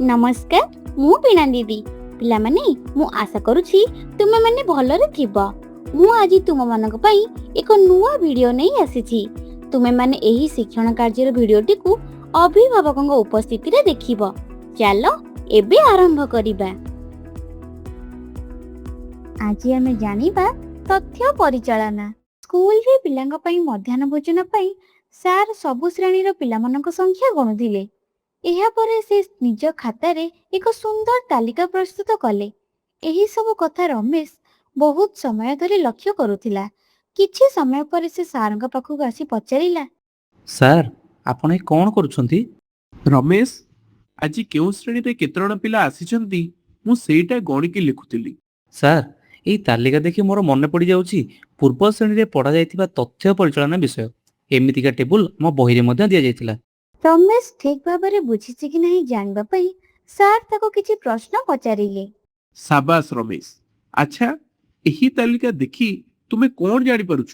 नमस्कार मु वीणा दीदी पिला माने मु आशा करूछि तुमे माने भलरे थिबो। मु आज तुम मानक पई एक नुवा वीडियो नै आसीछि। तुमे माने एही शिक्षण कार्यर वीडियोटी को अभिभावकक उपस्थिति रे देखिबो। चलो एबे आरंभ करिबा। आज आमे जानिबा तथ्य परिचालना। स्कूल रे पिलांग पई मध्याह्न भोजन पई सार सबु श्रेणी रो पिला मानक संख्या गणुथिले। ଏହା ପରେ ସେ ନିଜ ଖାତାରେ ଏକ ସୁନ୍ଦର ତାଲିକା ପ୍ରସ୍ତୁତ କଲେ। ଏହି ସବୁ କଥା ରମେଶ ବହୁତ ସମୟ ଧରି ଲକ୍ଷ୍ୟ କରୁଥିଲା। କିଛି ସମୟ ପରେ ସେ ସାରଙ୍କ ପାଖକୁ ଆସି ପଚାରିଲା, ସାର୍ ଆପଣ ଏ କ'ଣ କରୁଛନ୍ତି? ରମେଶ, ଆଜି କେଉଁ ଶ୍ରେଣୀରେ କେତେଜଣ ପିଲା ଆସିଛନ୍ତି ମୁଁ ସେଇଟା ଗଣିକି ଲେଖୁଥିଲି। ସାର୍ ଏଇ ତାଲିକା ଦେଖି ମୋର ମନେ ପଡ଼ିଯାଉଛି ପୂର୍ବ ଶ୍ରେଣୀରେ ପଢ଼ାଯାଇଥିବା ତଥ୍ୟ ପରିଚାଳନା ବିଷୟ। ଏମିତିକା ଟେବୁଲ ମୋ ବହିରେ ମଧ୍ୟ ଦିଆଯାଇଥିଲା। ରମେଶ ଠିକ ଭାବରେ ବୁଝିଛି କି ନାହିଁ ଜାଣିବା ପାଇଁ ସାର୍ ତାକୁ କିଛି ପ୍ରଶ୍ନ ପଚାରିଲେ। ସାବାସ ରମେଶ, ଆଚ୍ଛା ଏହି ତାଲିକା ଦେଖି ତୁମେ କ'ଣ ଜାଣିପାରୁଛ?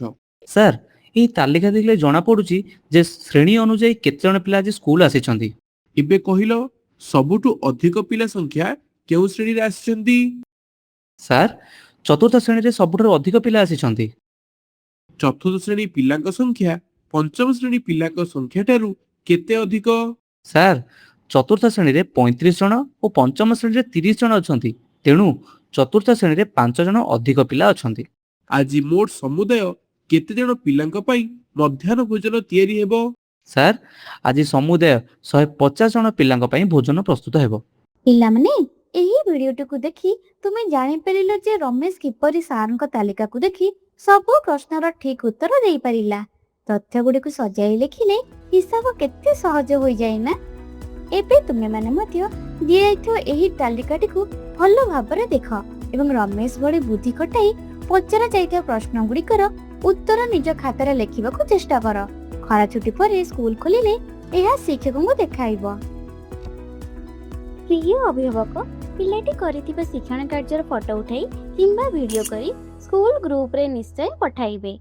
ସାର୍ ଏଇ ତାଲିକା ଦେଖିଲେ ଜଣାପଡ଼ୁଛି ଯେ ଶ୍ରେଣୀ ଅନୁଯାୟୀ କେତେଜଣ ପିଲା ଆଜି ସ୍କୁଲ ଆସିଛନ୍ତି। ଏବେ କହିଲ ସବୁଠୁ ଅଧିକ ପିଲା ସଂଖ୍ୟା କେଉଁ ଶ୍ରେଣୀରେ ଆସିଛନ୍ତି? ସାର୍ ଚତୁର୍ଥ ଶ୍ରେଣୀରେ ସବୁଠାରୁ ଅଧିକ ପିଲା ଆସିଛନ୍ତି। ଚତୁର୍ଥ ଶ୍ରେଣୀ ପିଲାଙ୍କ ସଂଖ୍ୟା ପଞ୍ଚମ ଶ୍ରେଣୀ ପିଲାଙ୍କ ସଂଖ୍ୟା ଠାରୁ କେତେ ଅଧିକ? ସାର୍ ଚତୁର୍ଥ ଶ୍ରେଣୀରେ 35 ଜଣ ଓ ପଞ୍ଚମ ଶ୍ରେଣୀରେ 30 ଜଣ ଅଛନ୍ତି। ତେଣୁ ଚତୁର୍ଥ ଶ୍ରେଣୀରେ 5 ଜଣ ଅଧିକ ପିଲା ଅଛନ୍ତି। ଆଜି ମୋଟ ସମୁଦାୟ କେତେ ଜଣ ପିଲାଙ୍କ ପାଇଁ ମଧ୍ୟାହ୍ନ ଭୋଜନ ତିଆରି ହେବ? ସାର୍ ଆଜି ସମୁଦାୟ 150 ଜଣ ପିଲାଙ୍କ ପାଇଁ ଭୋଜନ ପ୍ରସ୍ତୁତ ହେବ। ପିଲାମାନେ ଏହି ଭିଡିଓଟିକୁ ଦେଖି ତୁମେ ଜାଣିପାରିଲ ଯେ ରମେଶ କିପରି ସାରଙ୍କ ତାଲିକାକୁ ଦେଖି ସବୁ ପ୍ରଶ୍ନର ଠିକ ଉତ୍ତର ଦେଇପାରିଲା। ତଥ୍ୟ ଗୁଡ଼ିକୁ ସଜାଇ ଲେଖିଲେ ହିସାବ କେତେ ସହଜ ହୋଇଯାଏ ନା। ଏବେ ତୁମେ ମାନେ ମଧ୍ୟ ଦିଆଯାଇଥିବା ଏହି ତାଲିକାଟିକୁ ଭଲ ଭାବରେ ଦେଖ ଏବଂ ରମେଶ ଭଳି ବୁଦ୍ଧି ଖଟାଇ ପଚରା ଯାଇଥିବା ପ୍ରଶ୍ନ ଗୁଡ଼ିକର ଉତ୍ତର ନିଜ ଖାତାରେ ଲେଖିବାକୁ ଚେଷ୍ଟା କର। ଖରା ଛୁଟି ପରେ ସ୍କୁଲ ଖୋଲିଲେ ଏହା ଶିକ୍ଷକଙ୍କୁ ଦେଖାଇବ। ପ୍ରିୟ ଅଭିଭାବକ, ପିଲାଟି କରିଥିବା ଶିକ୍ଷଣ କାର୍ଯ୍ୟର ଫଟୋ ଉଠାଇ କିମ୍ବା ଭିଡିଓ କରି ସ୍କୁଲ ଗ୍ରୁପରେ ନିଶ୍ଚୟ ପଠାଇବେ।